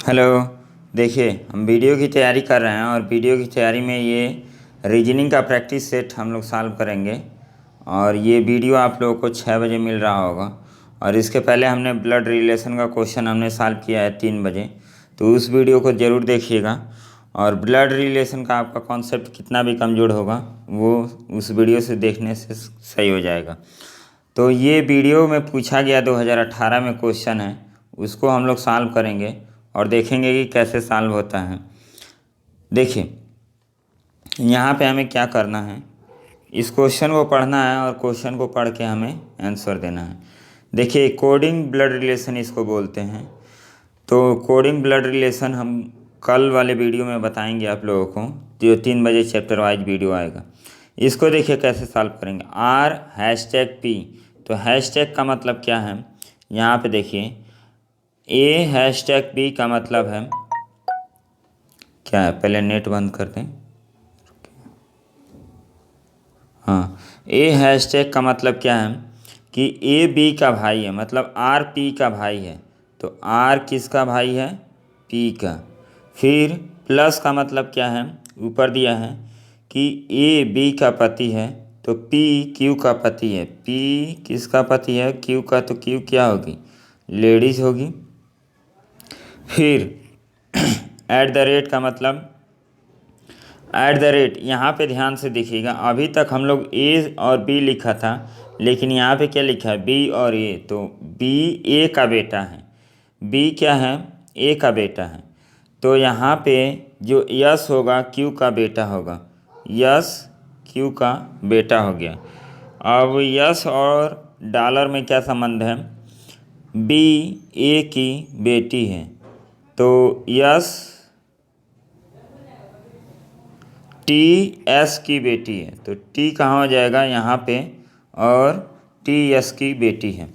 Hello. देखिए, हम video की तैयारी कर रहे हैं और वीडियो की तैयारी में ये रीजनिंग का प्रैक्टिस सेट हम लोग सॉल्व करेंगे। और ये वीडियो आप लोगों को 6 बजे मिल रहा होगा। और इसके पहले हमने ब्लड रिलेशन का क्वेश्चन हमने सॉल्व किया है 3 बजे, तो उस वीडियो को ज़रूर देखिएगा। और ब्लड रिलेशन का आपका कॉन्सेप्ट कितना भी कमज़ोर होगा वो उस वीडियो से देखने से सही हो जाएगा। तो ये वीडियो में पूछा गया 2018 में क्वेश्चन है, उसको हम लोग सॉल्व करेंगे और देखेंगे कि कैसे सॉल्व होता है। देखिए, यहाँ पे हमें क्या करना है, इस क्वेश्चन को पढ़ना है और क्वेश्चन को पढ़ के हमें आंसर देना है। देखिए, कोडिंग ब्लड रिलेशन इसको बोलते हैं। तो कोडिंग ब्लड रिलेशन हम कल वाले वीडियो में बताएंगे आप लोगों को, जो 3 बजे चैप्टर वाइज वीडियो आएगा। इसको देखिए कैसे सॉल्व करेंगे। R#P, तो हैशटैग का मतलब क्या है, यहाँ पे देखिए A#P का मतलब है क्या है, पहले नेट बंद कर दें। हाँ, A# का मतलब क्या है कि AB का भाई है, मतलब RP का भाई है। तो R किसका भाई है, P का। फिर प्लस का मतलब क्या है, ऊपर दिया है कि AB का पति है, तो P Q का पति है। P किसका पति है, Q का, तो Q क्या होगी, लेडीज होगी। फिर @ का मतलब, यहाँ पे ध्यान से देखिएगा, अभी तक हम लोग A और B लिखा था, लेकिन यहाँ पे क्या लिखा है, B और A। तो B A का बेटा है, B क्या है, A का बेटा है। तो यहाँ पे जो यस होगा Q का बेटा होगा, यस Q का बेटा हो गया। अब यस और डॉलर में क्या संबंध है, B A की बेटी है, तो यस T S की बेटी है। तो T कहाँ हो जाएगा यहाँ पे, और T S की बेटी है।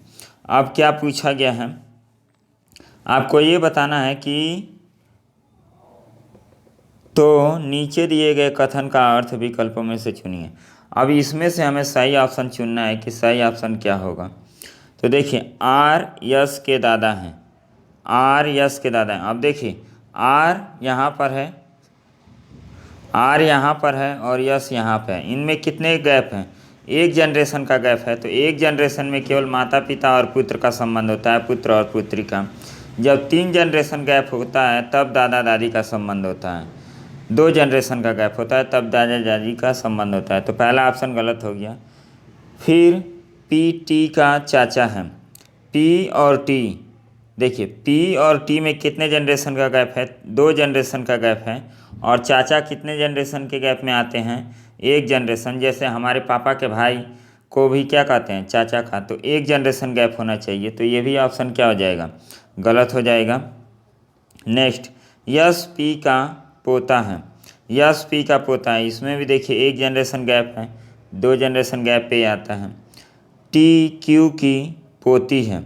अब क्या पूछा गया है, आपको ये बताना है कि तो नीचे दिए गए कथन का अर्थ विकल्पों में से चुनिए। अब इसमें से हमें सही ऑप्शन चुनना है कि सही ऑप्शन क्या होगा। तो देखिए, R यस के दादा हैं, R यस के दादा हैं। अब देखिए, R यहाँ पर है, R यहाँ पर है और यस यहाँ पे है। इनमें कितने गैप हैं, एक जनरेशन का गैप है। तो एक जनरेशन में केवल माता पिता और पुत्र का संबंध होता है, पुत्र और पुत्री का। जब 3 जनरेशन गैप होता है तब दादा दादी का संबंध होता है। 2 जनरेशन का गैप होता है तब दादा दादी का संबंध होता है। तो पहला ऑप्शन गलत हो गया। फिर P T का चाचा है, P और T, देखिए P और T में कितने जनरेशन का गैप है, 2 जनरेशन का गैप है। और चाचा कितने जनरेशन के गैप में आते हैं, 1 जनरेशन। जैसे हमारे पापा के भाई को भी क्या कहते हैं, चाचा का। तो 1 जनरेशन गैप होना चाहिए। तो ये भी ऑप्शन क्या हो जाएगा, गलत हो जाएगा। नेक्स्ट, यस P का पोता है, यस P का पोता है। इसमें भी देखिए 1 जनरेशन गैप है, 2 जनरेशन गैप पे आता है। T Q की पोती है।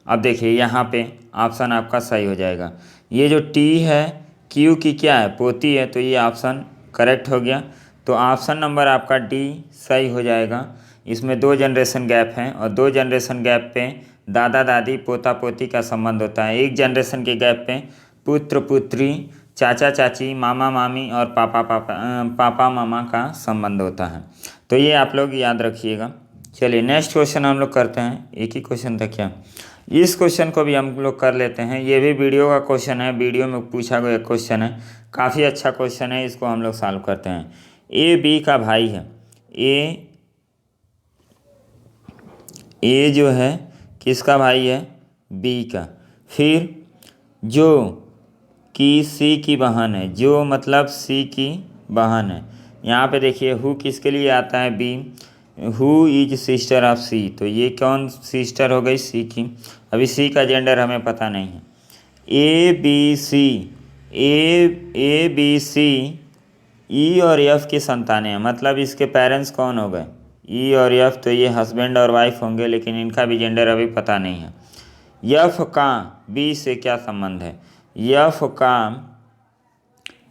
अब देखिए यहाँ पे ऑप्शन आपका सही हो जाएगा। ये जो T है Q की क्या है, पोती है, तो ये ऑप्शन करेक्ट हो गया। तो ऑप्शन नंबर आपका D सही हो जाएगा। इसमें 2 जनरेशन गैप हैं और 2 जनरेशन गैप पे दादा दादी पोता पोती का संबंध होता है। 1 जनरेशन के गैप पे पुत्र पुत्री, चाचा चाची, मामा मामी और पापा मामा का संबंध होता है। तो ये आप लोग याद रखिएगा। चलिए नेक्स्ट क्वेश्चन हम लोग करते हैं। एक ही क्वेश्चन था क्या, इस क्वेश्चन को भी हम लोग कर लेते हैं। ये भी वीडियो का क्वेश्चन है, वीडियो में पूछा गया क्वेश्चन है, काफ़ी अच्छा क्वेश्चन है। इसको हम लोग सॉल्व करते हैं। A B का भाई है, A जो है किसका भाई है, B का। फिर जो कि C की बहन है, जो मतलब C की बहन है। यहाँ पे देखिए हु किसके लिए आता है, B, who is sister of C। तो ये कौन सिस्टर हो गई, C की। अभी C का जेंडर हमें पता नहीं है। A B C E और F की संतानें हैं, मतलब इसके पेरेंट्स कौन हो गए, E और F। तो ये हस्बैंड और वाइफ होंगे, लेकिन इनका भी जेंडर अभी पता नहीं है। F का B से क्या संबंध है, F का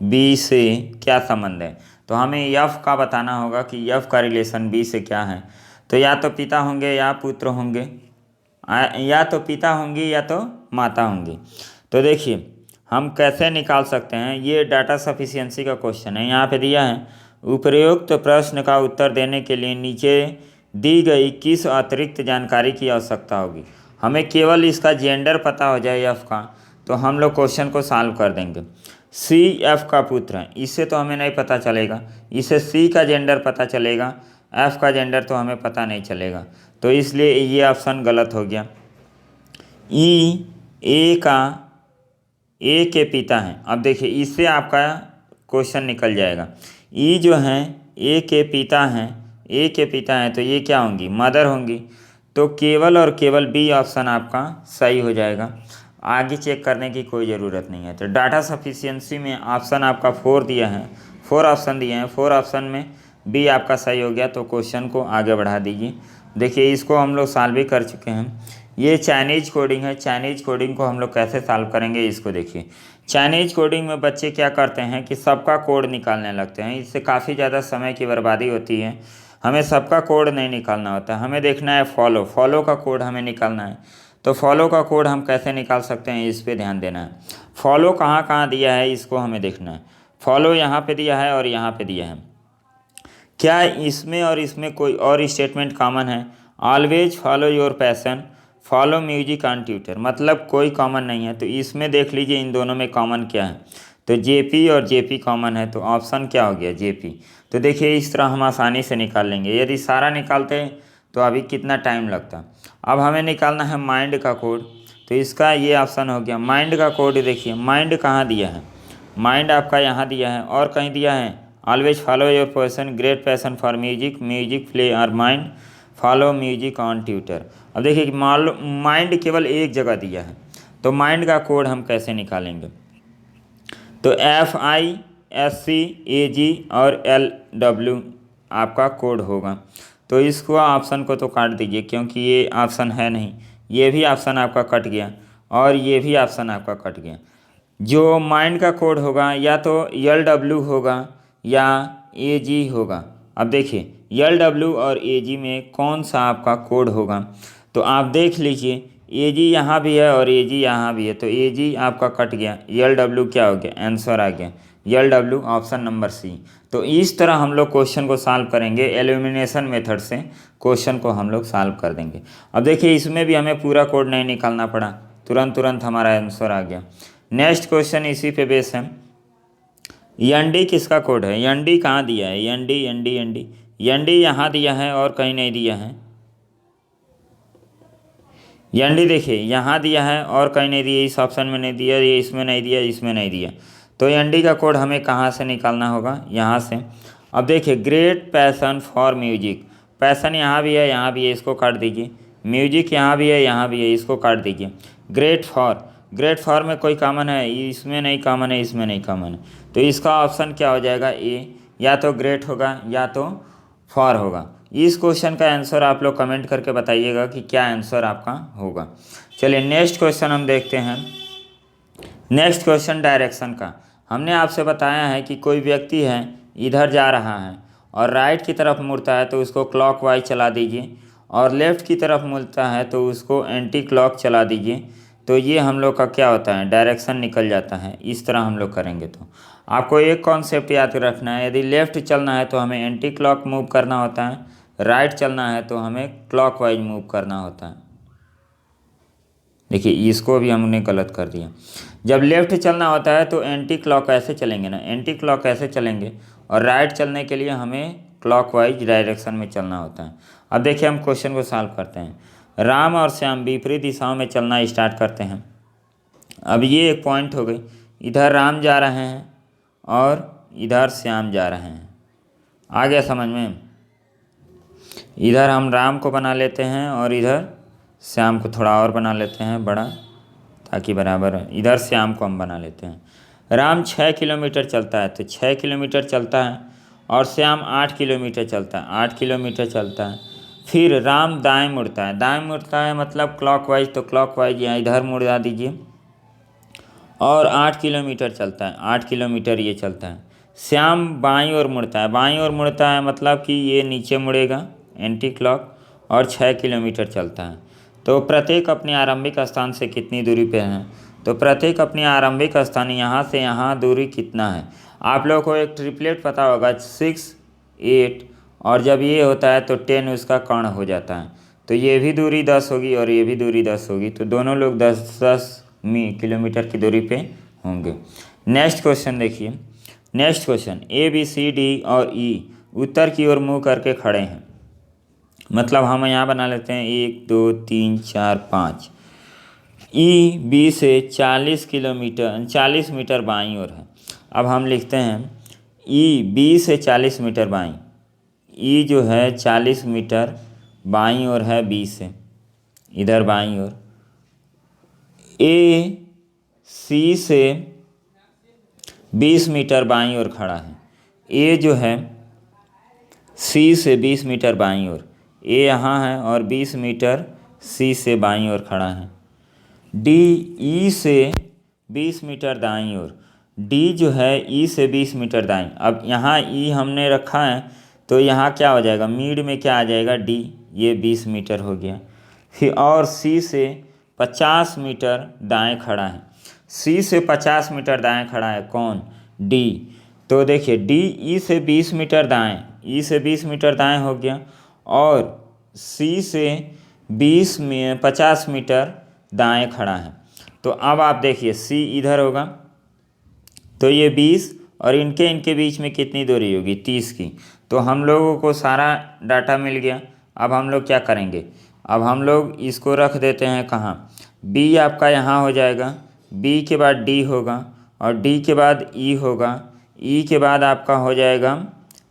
B से क्या संबंध है। तो हमें F का बताना होगा कि F का रिलेशन B से क्या है। तो या तो पिता होंगे या पुत्र होंगे, या तो पिता होंगी या तो माता होंगी। तो देखिए हम कैसे निकाल सकते हैं, ये डाटा सफिशिएंसी का क्वेश्चन है। यहाँ पे दिया है उपरोक्त प्रश्न का उत्तर देने के लिए नीचे दी गई किस अतिरिक्त जानकारी की आवश्यकता होगी। हमें केवल इसका जेंडर पता हो जाए एफ का, तो हम लोग क्वेश्चन को सॉल्व कर देंगे। सी एफ का पुत्र है, इससे तो हमें नहीं पता चलेगा, इसे सी का जेंडर पता चलेगा, एफ का जेंडर तो हमें पता नहीं चलेगा, तो इसलिए ये ऑप्शन गलत हो गया। ई ए के पिता हैं। अब देखिए इससे आपका क्वेश्चन निकल जाएगा। ई जो हैं ए के पिता हैं, तो ये क्या होंगी, मदर होंगी, तो केवल और केवल बी ऑप्शन आपका सही हो जाएगा। आगे चेक करने की कोई ज़रूरत नहीं है। तो डाटा सफिशिएंसी में ऑप्शन आपका 4 दिया है, 4 ऑप्शन दिए हैं, 4 ऑप्शन में बी आपका सही हो गया। तो क्वेश्चन को आगे बढ़ा दीजिए। देखिए इसको हम लोग सॉल्व भी कर चुके हैं। ये चाइनीज कोडिंग है। चाइनीज कोडिंग को हम लोग कैसे सॉल्व करेंगे इसको देखिए। चाइनीज कोडिंग में बच्चे क्या करते हैं कि सबका कोड निकालने लगते हैं, इससे काफ़ी ज़्यादा समय की बर्बादी होती है। हमें सबका कोड नहीं निकालना होता, हमें देखना है फॉलो का कोड हमें निकालना है। तो फॉलो का कोड हम कैसे निकाल सकते हैं, इस पे ध्यान देना है। फॉलो कहाँ कहाँ दिया है इसको हमें देखना है। फॉलो यहाँ पे दिया है और यहाँ पे दिया है। क्या इसमें और इसमें कोई और स्टेटमेंट कॉमन है? Always follow your passion, follow music on Twitter, मतलब कोई कॉमन नहीं है। तो इसमें देख लीजिए इन दोनों में कॉमन क्या है। तो जेपी और जेपी कॉमन है, तो ऑप्शन क्या हो गया, जेपी। तो देखिए इस तरह हम आसानी से निकाल लेंगे। यदि सारा निकालते हैं तो अभी कितना टाइम लगता। अब हमें निकालना है माइंड का कोड, तो इसका ये ऑप्शन हो गया। माइंड का कोड देखिए, माइंड कहाँ दिया है, माइंड आपका यहाँ दिया है और कहीं दिया है। Always follow your passion, great passion for music, music play और mind, follow music on Twitter. अब देखिए माइंड केवल एक जगह दिया है, तो माइंड का कोड हम कैसे निकालेंगे। तो FISCAG और LW आपका कोड होगा। तो इसको ऑप्शन को तो काट दीजिए क्योंकि ये ऑप्शन है नहीं, ये भी ऑप्शन आपका कट गया और ये भी ऑप्शन आपका कट गया। जो माइंड का कोड होगा या तो LW होगा या AG होगा। अब देखिए LW और AG में कौन सा आपका कोड होगा, तो आप देख लीजिए AG यहाँ भी है और AG यहाँ भी है, तो AG आपका कट गया, LW क्या हो गया, आंसर आ गया LW ऑप्शन नंबर सी। तो इस तरह हम लोग क्वेश्चन को सॉल्व करेंगे, एलिमिनेशन मेथड से क्वेश्चन को हम लोग सॉल्व कर देंगे। अब देखिए इसमें भी हमें पूरा कोड नहीं निकालना पड़ा, तुरंत हमारा आंसर आ गया। नेक्स्ट क्वेश्चन इसी पे बेस है। एनडी किसका कोड है, एनडी कहाँ दिया है, एनडी यहाँ दिया है और कहीं नहीं दिया है। एनडी देखिए यहाँ दिया है और कहीं नहीं दिया, इस ऑप्शन में नहीं दिया, ये इसमें नहीं दिया, इसमें नहीं दिया। तो एनडी का कोड हमें कहाँ से निकालना होगा, यहाँ से। अब देखिए great passion for music, passion यहाँ भी है, यहाँ भी है, इसको काट दीजिए। म्यूजिक यहाँ भी है, यहाँ भी है, इसको काट दीजिए। ग्रेट फॉर में कोई कॉमन है, इसमें नहीं कॉमन है, इसमें नहीं कॉमन है, तो इसका ऑप्शन क्या हो जाएगा, ए, या तो ग्रेट होगा या तो फॉर होगा। इस क्वेश्चन का आंसर आप लोग कमेंट करके बताइएगा कि क्या आंसर आपका होगा। चलिए नेक्स्ट क्वेश्चन हम देखते हैं। नेक्स्ट क्वेश्चन डायरेक्शन का। हमने आपसे बताया है कि कोई व्यक्ति है इधर जा रहा है और राइट की तरफ मुड़ता है तो उसको क्लॉकवाइज चला दीजिए, और लेफ़्ट की तरफ मुड़ता है तो उसको एंटी क्लॉक चला दीजिए। तो ये हम लोग का क्या होता है, डायरेक्शन निकल जाता है। इस तरह हम लोग करेंगे। तो आपको एक कॉन्सेप्ट याद रखना है, यदि लेफ़्ट चलना है तो हमें एंटी क्लॉक मूव करना होता है, राइट चलना है तो हमें क्लॉकवाइज मूव करना होता है। देखिए इसको भी हमने गलत कर दिया। जब लेफ़्ट चलना होता है तो एंटी क्लॉक ऐसे चलेंगे ना, एंटी क्लॉक ऐसे चलेंगे, और राइट चलने के लिए हमें क्लॉकवाइज डायरेक्शन में चलना होता है। अब देखिए हम क्वेश्चन को सॉल्व करते हैं। राम और श्याम विपरीत दिशाओं में चलना स्टार्ट करते हैं। अब ये एक पॉइंट हो गई, इधर राम जा रहे हैं और इधर श्याम जा रहे हैं। आ गया समझ में। इधर हम राम को बना लेते हैं और इधर श्याम को थोड़ा और बना लेते हैं बड़ा, ताकि बराबर है। इधर श्याम को हम बना लेते हैं। राम 6 किलोमीटर चलता है, तो 6 किलोमीटर चलता है, और श्याम 8 किलोमीटर चलता है, 8 किलोमीटर चलता है। फिर राम दाएं मुड़ता है मतलब क्लॉकवाइज, तो क्लॉकवाइज यहाँ इधर मुड़ा दीजिए, और 8 किलोमीटर चलता है, 8 किलोमीटर ये चलता है। श्याम बाईं ओर मुड़ता है मतलब कि ये नीचे मुड़ेगा एंटी क्लॉक, और 6 किलोमीटर चलता है। तो प्रत्येक अपने आरंभिक स्थान से कितनी दूरी पे है, तो प्रत्येक अपनी आरंभिक स्थान यहाँ से यहाँ दूरी कितना है। आप लोगों को एक ट्रिपलेट पता होगा 6, 8 और जब ये होता है तो 10 उसका कर्ण हो जाता है। तो ये भी दूरी 10 होगी और ये भी दूरी 10 होगी, तो दोनों लोग 10-10 किलोमीटर की दूरी पे होंगे। नेक्स्ट क्वेश्चन देखिए। नेक्स्ट क्वेश्चन, ABCD और E उत्तर की ओर मुँह करके खड़े हैं। मतलब हम यहाँ बना लेते हैं 1 2 3 4 5। E B से 40 मीटर बाईं ओर है। अब हम लिखते हैं E B से 40 मीटर बाईं। E जो है 40 मीटर बाईं ओर है B से, इधर बाईं ओर। A C से 20 मीटर बाईं ओर खड़ा है। A जो है C से 20 मीटर बाईं ओर, A यहाँ है और 20 मीटर C से बाईं ओर खड़ा है। D E से 20 मीटर दाईं ओर, D जो है E से 20 मीटर दाईं। अब यहाँ E हमने रखा है तो यहाँ क्या हो जाएगा, मिड में क्या आ जाएगा D, ये 20 मीटर हो गया। फिर और C से 50 मीटर दाएं खड़ा है। C से 50 मीटर दाएं खड़ा है कौन, D। तो देखिए D E से 20 मीटर दाएं, E से 20 मीटर दाएं हो गया और C से 50 मीटर दाएं खड़ा है। तो अब आप देखिए C इधर होगा तो ये 20 और इनके बीच में कितनी दूरी होगी, 30 की। तो हम लोगों को सारा डाटा मिल गया। अब हम लोग क्या करेंगे, अब हम लोग इसको रख देते हैं कहाँ, B आपका यहाँ हो जाएगा, B के बाद D होगा और D के बाद E होगा, E के बाद आपका हो जाएगा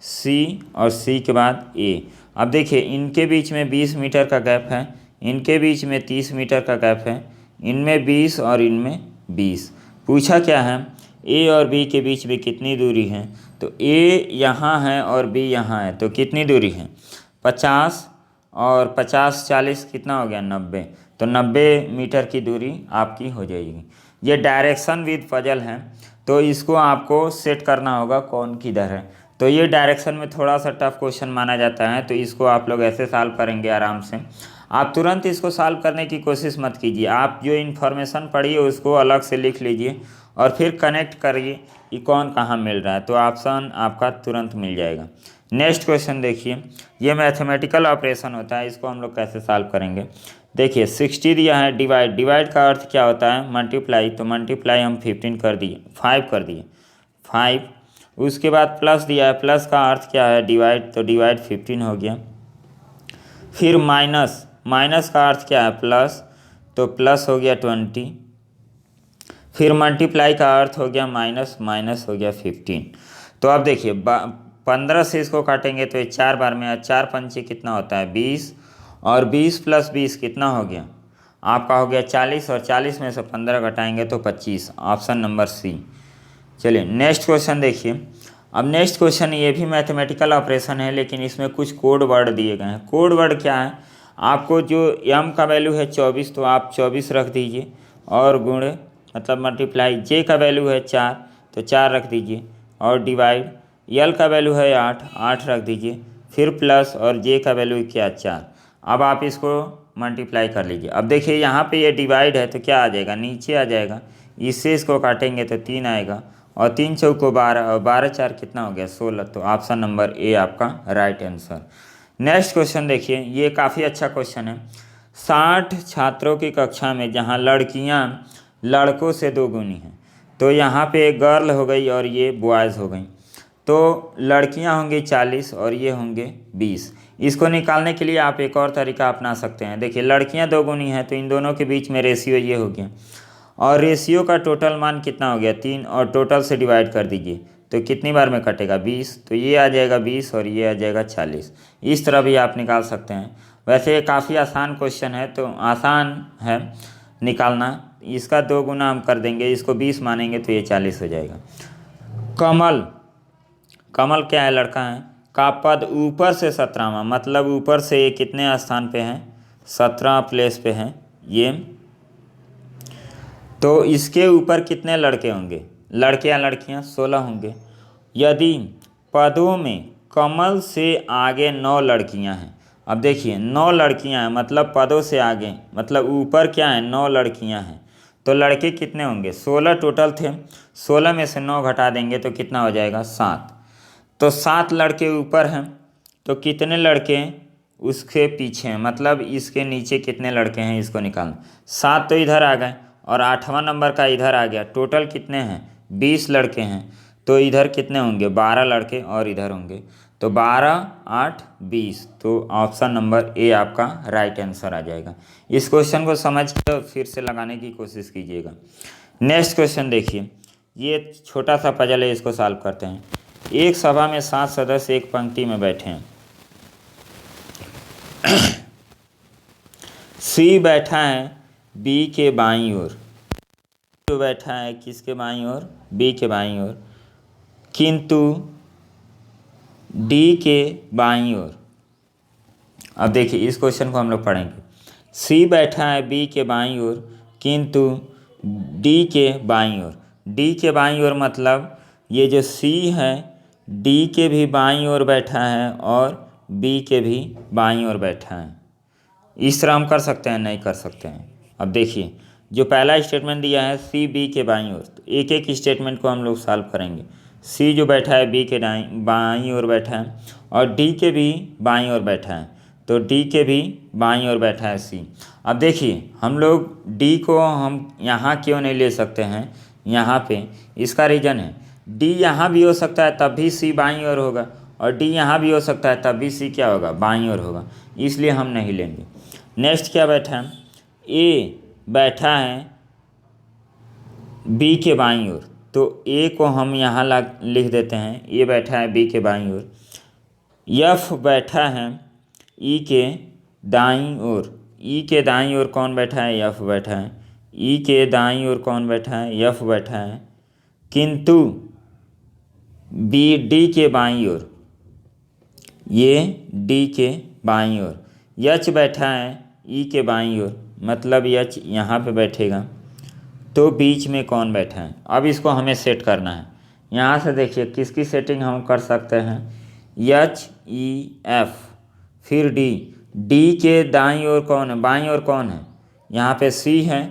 C और C के बाद A। अब देखिए इनके बीच में 20 मीटर का गैप है, इनके बीच में 30 मीटर का गैप है, इनमें 20 और इनमें 20। पूछा क्या है, A और B के बीच में कितनी दूरी है। तो A यहाँ है और B यहाँ है, तो कितनी दूरी है 50 और 50 40 कितना हो गया 90। तो 90 मीटर की दूरी आपकी हो जाएगी। ये डायरेक्शन विद पजल है, तो इसको आपको सेट करना होगा कौन किधर है। तो ये डायरेक्शन में थोड़ा सा टफ क्वेश्चन माना जाता है, तो इसको आप लोग ऐसे सॉल्व करेंगे आराम से। आप तुरंत इसको सॉल्व करने की कोशिश मत कीजिए, आप जो इन्फॉर्मेशन पढ़िए उसको अलग से लिख लीजिए और फिर कनेक्ट करिए कि कौन कहाँ मिल रहा है, तो ऑप्शन आपका तुरंत मिल जाएगा। नेक्स्ट क्वेश्चन देखिए, ये मैथमेटिकल ऑपरेशन होता है, इसको हम लोग कैसे सॉल्व करेंगे। देखिए 60 दिया है, डिवाइड का अर्थ क्या होता है, मल्टीप्लाई। तो मल्टीप्लाई हम 15 कर दिए, 5 कर दिए 5। उसके बाद प्लस दिया है, प्लस का अर्थ क्या है डिवाइड, तो डिवाइड 15 हो गया। फिर माइनस का अर्थ क्या है प्लस, तो प्लस हो गया 20। फिर मल्टीप्लाई का अर्थ हो गया माइनस हो गया 15। तो अब देखिए 15 से इसको काटेंगे तो ये 4 बार में, 4 पंचे कितना होता है 20 और 20 + 20 कितना हो गया आपका हो गया 40 और 40 में से 15 घटाएंगे तो 25। Option number C. चलिए नेक्स्ट क्वेश्चन देखिए। अब नेक्स्ट क्वेश्चन ये भी मैथमेटिकल ऑपरेशन है, लेकिन इसमें कुछ कोड वर्ड दिए गए हैं। कोड वर्ड क्या है, आपको जो m का वैल्यू है 24 तो आप 24 रख दीजिए और गुण मतलब मल्टीप्लाई, j का वैल्यू है 4 तो 4 रख दीजिए और डिवाइड, l का वैल्यू है 8 रख दीजिए, फिर प्लस और j का वैल्यू क्या 4। अब आप इसको मल्टीप्लाई कर लीजिए। अब देखिए यहाँ पे ये डिवाइड है तो क्या आ जाएगा नीचे आ जाएगा, इससे इसको काटेंगे तो 3 आएगा और 3 चौको 12 और 12 4 कितना हो गया 16। तो ऑप्शन नंबर ए आपका राइट आंसर। नेक्स्ट क्वेश्चन देखिए, ये काफ़ी अच्छा क्वेश्चन है। 60 छात्रों की कक्षा में जहाँ लड़कियाँ लड़कों से 2 गुनी हैं, तो यहाँ पे गर्ल हो गई और ये बॉयज़ हो गई, तो लड़कियाँ होंगी 40 और ये होंगे 20। इसको निकालने के लिए आप एक और तरीका अपना सकते हैं। देखिए लड़कियाँ 2 गुनी हैं तो इन दोनों के बीच में रेशियो ये हो गया और रेशियो का टोटल मान कितना हो गया 3 और टोटल से डिवाइड कर दीजिए तो कितनी बार में कटेगा 20। तो ये आ जाएगा 20 और ये आ जाएगा 40। इस तरह भी आप निकाल सकते हैं। वैसे ये काफ़ी आसान क्वेश्चन है, तो आसान है निकालना। इसका 2 गुना हम कर देंगे, इसको 20 मानेंगे तो ये 40 हो जाएगा। कमल क्या है, लड़का है, का पद ऊपर से 17वां, मतलब ऊपर से ये कितने स्थान पे हैं 17 प्लेस पे हैं ये, तो इसके ऊपर कितने लड़के होंगे, लड़के या लड़कियां 16 होंगे। यदि पदों में कमल से आगे 9 लड़कियां हैं, अब देखिए 9 लड़कियां हैं मतलब पदों से आगे मतलब ऊपर क्या है 9 लड़कियां हैं, तो लड़के कितने होंगे, 16 टोटल थे, 16 में से 9 घटा देंगे तो कितना हो जाएगा, 7। तो 7 लड़के ऊपर हैं, तो कितने लड़के उसके पीछे हैं, मतलब इसके नीचे कितने लड़के हैं इसको निकालना। 7 तो इधर आ गए और 8वां नंबर का इधर आ गया, टोटल कितने हैं, 20 लड़के हैं। तो इधर कितने होंगे, 12 लड़के और इधर होंगे, तो 12 8 20। तो ऑप्शन नंबर ए आपका राइट आंसर आ जाएगा। इस क्वेश्चन को समझ के फिर से लगाने की कोशिश कीजिएगा। नेक्स्ट क्वेश्चन देखिए, ये छोटा सा पजल है, इसको सॉल्व करते हैं। एक सभा में 7 सदस्य एक पंक्ति में बैठे हैं। सी बैठा है बी के बाईं ओर, तो बैठा है किसके बाईं ओर, बी के बाईं ओर, किंतु डी के बाईं ओर। अब देखिए इस क्वेश्चन को हम लोग पढ़ेंगे। सी बैठा है बी के बाईं ओर, किंतु डी के बाईं ओर। डी के बाईं ओर मतलब ये जो सी है डी के भी बाईं ओर बैठा है और बी के भी बाईं ओर बैठा है। इस तरह हम कर सकते हैं, नहीं कर सकते हैं। अब देखिए जो पहला स्टेटमेंट दिया है सी बी के बाईं ओर, तो एक एक स्टेटमेंट को हम लोग सॉल्व करेंगे। सी जो बैठा है बी के बाईं ओर बैठा है और डी के भी बाईं ओर बैठा है, तो डी के भी बाईं ओर बैठा है सी। अब देखिए हम लोग डी को हम यहाँ क्यों नहीं ले सकते हैं यहाँ पे, इसका रीज़न है डी यहाँ भी हो सकता है तब भी सी बाईं ओर होगा, और डी यहाँ भी हो सकता है तब भी सी क्या होगा, बाईं ओर होगा, इसलिए हम नहीं लेंगे। नेक्स्ट क्या बैठा है, ए बैठा है बी के बाईं ओर, तो ए को हम यहाँ लिख देते हैं, ए बैठा है बी के बाईं ओर। एफ बैठा है ई के दाईं ओर, ई के दाईं ओर कौन बैठा है, एफ बैठा है। ई के दाईं ओर कौन बैठा है, एफ बैठा है, किंतु बी डी के बाईं ओर, ये डी के बाईं ओर। एच बैठा है ई के बाईं ओर, मतलब एच यहाँ पे बैठेगा, तो बीच में कौन बैठा है। अब इसको हमें सेट करना है। यहाँ से देखिए किसकी सेटिंग हम कर सकते हैं, एच ई एफ फिर डी। डी के दाईं ओर कौन है, बाईं ओर कौन है, यहाँ पे सी है,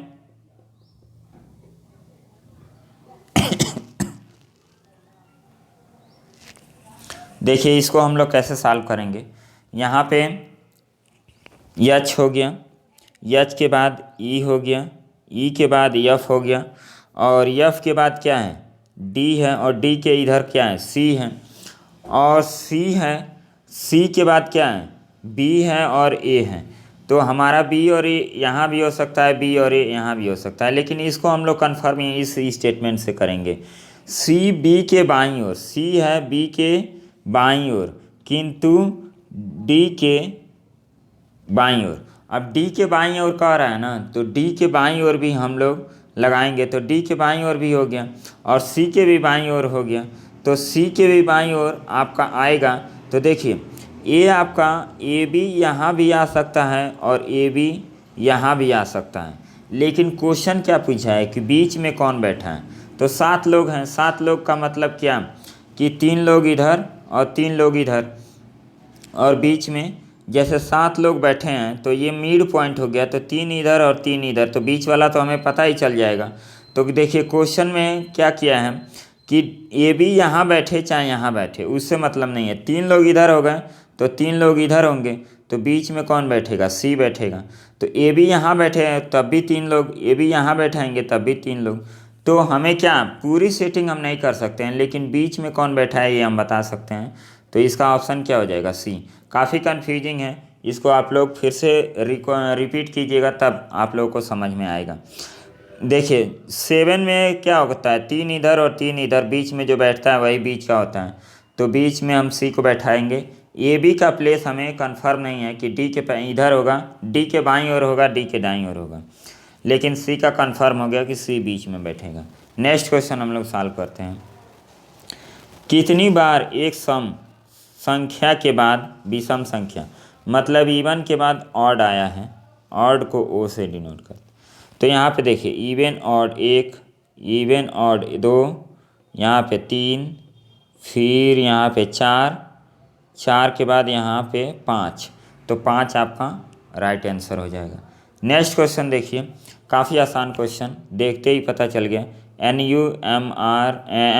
देखिए इसको हम लोग कैसे सॉल्व करेंगे। यहाँ पे एच हो गया, एच के बाद ई हो गया, ई के बाद एफ हो गया, और एफ के बाद क्या है, डी है, और डी के इधर क्या है, सी है, और सी है, सी के बाद क्या है, बी है और ए है। तो हमारा बी और ए यहाँ भी हो सकता है, बी और ए यहाँ भी हो सकता है, लेकिन इसको हम लोग कन्फर्म इस स्टेटमेंट से करेंगे। सी बी के बाईं ओर, सी है बी के बाईं ओर, किंतु डी के बाईं ओर। अब डी के बाईं ओर कह रहा है ना, तो डी के बाईं ओर भी हम लोग लगाएंगे, तो डी के बाईं ओर भी हो गया और सी के भी बाईं ओर हो गया, तो सी के भी बाईं ओर आपका आएगा। तो देखिए ए आपका ए बी यहाँ भी आ सकता है और ए बी यहाँ भी आ सकता है, लेकिन क्वेश्चन क्या पूछा है कि बीच में कौन बैठा है। तो 7 लोग हैं, 7 लोग का मतलब क्या कि 3 लोग इधर और 3 लोग इधर, और बीच में जैसे 7 लोग बैठे हैं तो ये मिड पॉइंट हो गया, तो 3 इधर और 3 इधर, तो बीच वाला तो हमें पता ही चल जाएगा। तो देखिए क्वेश्चन में क्या किया है कि ए बी यहाँ बैठे चाहे यहाँ बैठे उससे मतलब नहीं है, 3 लोग इधर हो गए तो 3 लोग इधर होंगे, तो बीच में कौन बैठेगा, सी बैठेगा। तो ए बी यहाँ बैठे हैं तब भी 3 लोग, ए बी यहाँ बैठाएंगे तब भी 3 लोग। तो हमें क्या पूरी सेटिंग हम नहीं कर सकते हैं, लेकिन बीच में कौन बैठा है ये हम बता सकते हैं। तो इसका ऑप्शन क्या हो जाएगा, सी। काफ़ी कन्फ्यूजिंग है, इसको आप लोग फिर से रिपीट कीजिएगा तब आप लोगों को समझ में आएगा। देखिए 7 में क्या होता है, 3 इधर और 3 इधर, बीच में जो बैठता है वही बीच का होता है, तो बीच में हम सी को बैठाएंगे। ए बी का प्लेस हमें कंफर्म नहीं है कि डी के इधर होगा, डी के बाईं ओर होगा, डी के दाईं ओर होगा, लेकिन सी का कंफर्म हो गया कि सी बीच में बैठेगा। नेक्स्ट क्वेश्चन हम लोग सॉल्व करते हैं। कितनी बार एक सम संख्या के बाद विषम संख्या, मतलब इवन के बाद ऑड आया है, ऑड को ओ से डिनोट करते। तो यहाँ पे देखिए इवन ऑड 1, इवन ऑड 2, यहाँ पे 3, फिर यहाँ पे 4, 4 के बाद यहाँ पे 5, तो 5 आपका राइट आंसर हो जाएगा। नेक्स्ट क्वेश्चन देखिए, काफ़ी आसान क्वेश्चन, देखते ही पता चल गया। NUMR,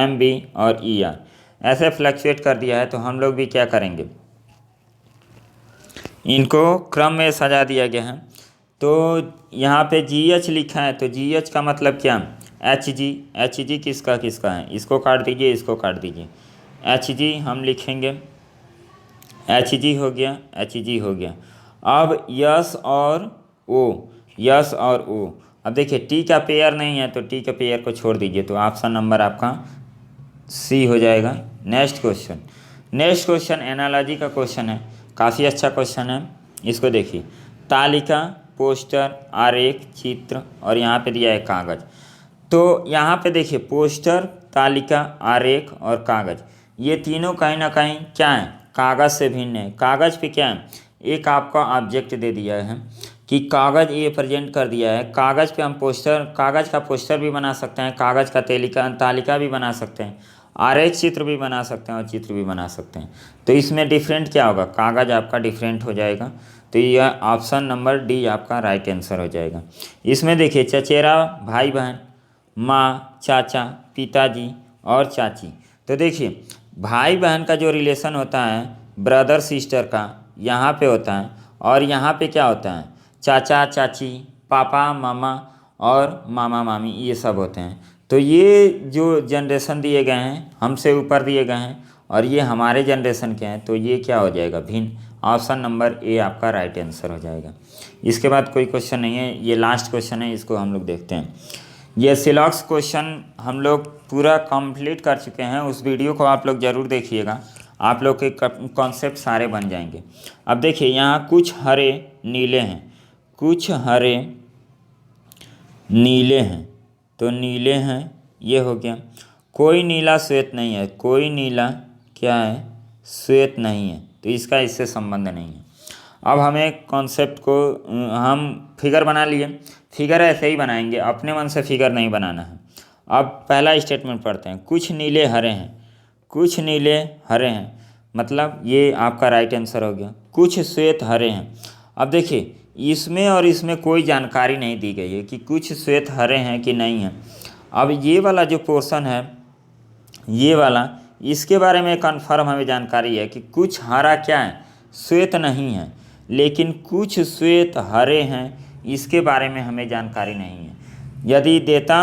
MB और ER ऐसे फ्लक्चुएट कर दिया है, तो हम लोग भी क्या करेंगे, इनको क्रम में सजा दिया गया है। तो यहाँ पे GH लिखा है, तो GH का मतलब क्या, HG किसका किसका है, इसको काट दीजिए, इसको काट दीजिए। HG हम लिखेंगे, HG हो गया, HG हो गया। अब यस और O, अब देखिए T का पेयर नहीं है, तो T के पेयर को छोड़ दीजिए, तो ऑप्शन नंबर आपका C हो जाएगा। नेक्स्ट क्वेश्चन एनालॉजी का क्वेश्चन है, काफ़ी अच्छा क्वेश्चन है। इसको देखिए, तालिका, पोस्टर, आरेख, चित्र और यहाँ पे दिया है कागज़। तो यहाँ पे देखिए पोस्टर, तालिका, आरेख और कागज़, ये तीनों कहीं ना कहीं क्या है, कागज़ से भिन्न है। कागज़ पे क्या है, एक आपका ऑब्जेक्ट दे दिया है कि कागज़ ये प्रेजेंट कर दिया है। कागज़ पे हम कागज़ का पोस्टर भी बना सकते हैं, कागज़ का तालिका भी बना सकते हैं, आरेख चित्र भी बना सकते हैं और चित्र भी बना सकते हैं। तो इसमें डिफरेंट क्या होगा, कागज़ आपका डिफरेंट हो जाएगा। तो यह ऑप्शन नंबर डी आपका राइट आंसर हो जाएगा। इसमें देखिए चचेरा भाई बहन, माँ, चाचा, पिताजी और चाची। तो देखिए भाई बहन का जो रिलेशन होता है ब्रदर सिस्टर का, यहाँ पे होता है, और यहाँ पे क्या होता है, चाचा चाची, पापा मामा और मामा मामी, ये सब होते हैं। तो ये जो जनरेशन दिए गए हैं हमसे ऊपर दिए गए हैं, और ये हमारे जनरेशन के हैं, तो ये क्या हो जाएगा, भिन्न। ऑप्शन नंबर ए आपका राइट आंसर हो जाएगा। इसके बाद कोई क्वेश्चन नहीं है, ये लास्ट क्वेश्चन है, इसको हम लोग देखते हैं। ये सिलॉक्स क्वेश्चन हम लोग पूरा कंप्लीट कर चुके हैं, उस वीडियो को आप लोग ज़रूर देखिएगा, आप लोग के कॉन्सेप्ट सारे बन जाएंगे। अब देखिए यहाँ कुछ हरे नीले हैं, कुछ हरे नीले हैं, तो नीले हैं, ये हो गया। कोई नीला श्वेत नहीं है, कोई नीला क्या है, श्वेत नहीं है, तो इसका इससे संबंध नहीं है। अब हमें कॉन्सेप्ट को हम फिगर बना लिए, फिगर ऐसे ही बनाएंगे, अपने मन से फिगर नहीं बनाना है। अब पहला स्टेटमेंट पढ़ते हैं, कुछ नीले हरे हैं, कुछ नीले हरे हैं, मतलब ये आपका राइट आंसर हो गया। कुछ श्वेत हरे हैं, अब देखिए इसमें और इसमें कोई जानकारी नहीं दी गई है कि कुछ श्वेत हरे हैं कि नहीं है। अब ये वाला जो पोर्शन है, ये वाला, इसके बारे में कन्फर्म हमें जानकारी है कि कुछ हरा क्या है, श्वेत नहीं है, लेकिन कुछ श्वेत हरे हैं, इसके बारे में हमें जानकारी नहीं है। यदि देता,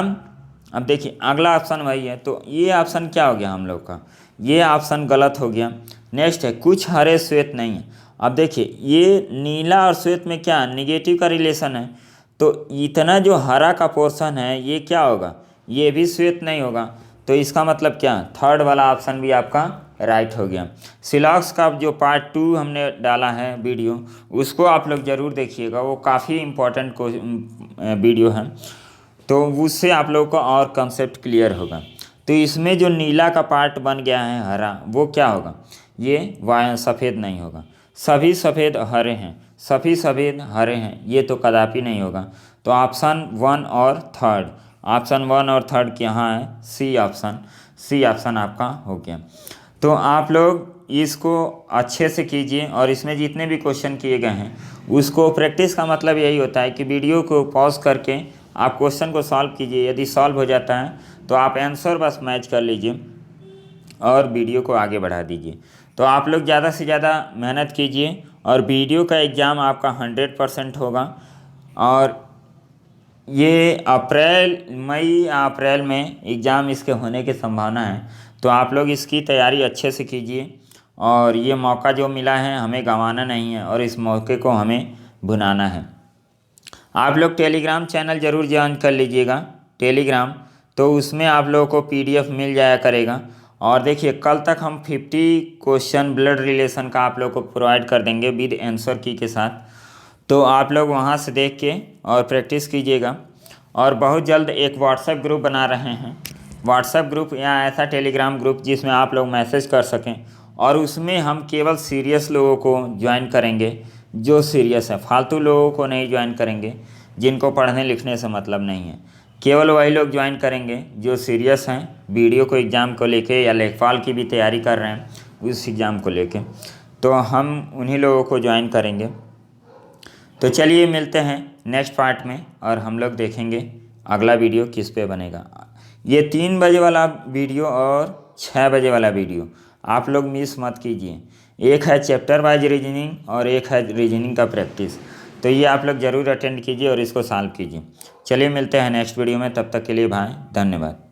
अब देखिए अगला ऑप्शन वही है, तो ये ऑप्शन क्या हो गया हम लोग का, ये ऑप्शन गलत हो गया। नेक्स्ट है कुछ हरे श्वेत नहीं है। अब देखिए ये नीला और श्वेत में क्या निगेटिव का रिलेशन है, तो इतना जो हरा का पोर्शन है ये क्या होगा, ये भी श्वेत नहीं होगा। तो इसका मतलब क्या, थर्ड वाला ऑप्शन भी आपका राइट हो गया। सिलॉक्स का जो पार्ट 2 हमने डाला है वीडियो, उसको आप लोग ज़रूर देखिएगा, वो काफ़ी इम्पोर्टेंट वीडियो है, तो उससे आप लोगों को और कंसेप्ट क्लियर होगा। तो इसमें जो नीला का पार्ट बन गया है हरा, वो क्या होगा, ये सफ़ेद नहीं होगा। सभी सफ़ेद हरे हैं, सभी सफ़ेद हरे हैं, ये तो कदापि नहीं होगा। तो ऑप्शन 1 और 3, ऑप्शन 1 और 3 यहाँ है, सी ऑप्शन आपका हो गया। तो आप लोग इसको अच्छे से कीजिए, और इसमें जितने भी क्वेश्चन किए गए हैं उसको प्रैक्टिस का मतलब यही होता है कि वीडियो को पॉज करके आप क्वेश्चन को सॉल्व कीजिए। यदि सॉल्व हो जाता है तो आप आंसर बस मैच कर लीजिए और वीडियो को आगे बढ़ा दीजिए। तो आप लोग ज़्यादा से ज़्यादा मेहनत कीजिए, और वीडियो का एग्ज़ाम आपका 100% होगा, और ये मई अप्रैल में एग्ज़ाम इसके होने की संभावना है। तो आप लोग इसकी तैयारी अच्छे से कीजिए, और ये मौका जो मिला है हमें गंवाना नहीं है, और इस मौके को हमें भुनाना है। आप लोग टेलीग्राम चैनल ज़रूर ज्वाइन कर लीजिएगा, टेलीग्राम, तो उसमें आप लोगों को PDF मिल जाया करेगा। और देखिए कल तक हम 50 क्वेश्चन ब्लड रिलेशन का आप लोग को प्रोवाइड कर देंगे विद आंसर की के साथ, तो आप लोग वहां से देख के और प्रैक्टिस कीजिएगा। और बहुत जल्द एक व्हाट्सएप ग्रुप बना रहे हैं, व्हाट्सएप ग्रुप या ऐसा टेलीग्राम ग्रुप जिसमें आप लोग मैसेज कर सकें, और उसमें हम केवल सीरियस लोगों को ज्वाइन करेंगे, जो सीरियस है, फालतू लोगों को नहीं ज्वाइन करेंगे, जिनको पढ़ने लिखने से मतलब नहीं है। केवल वही लोग ज्वाइन करेंगे जो सीरियस हैं, वीडियो को एग्ज़ाम को लेके या लेखपाल की भी तैयारी कर रहे हैं उस एग्ज़ाम को लेके, तो हम उन्हीं लोगों को ज्वाइन करेंगे। तो चलिए मिलते हैं नेक्स्ट पार्ट में, और हम लोग देखेंगे अगला वीडियो किस पे बनेगा। ये 3 बजे वाला वीडियो और 6 बजे वाला वीडियो आप लोग मिस मत कीजिए। एक है चैप्टर वाइज रीजनिंग और एक है रीजनिंग का प्रैक्टिस, तो ये आप लोग ज़रूर अटेंड कीजिए और इसको सॉल्व कीजिए। चलिए मिलते हैं नेक्स्ट वीडियो में, तब तक के लिए भाई धन्यवाद।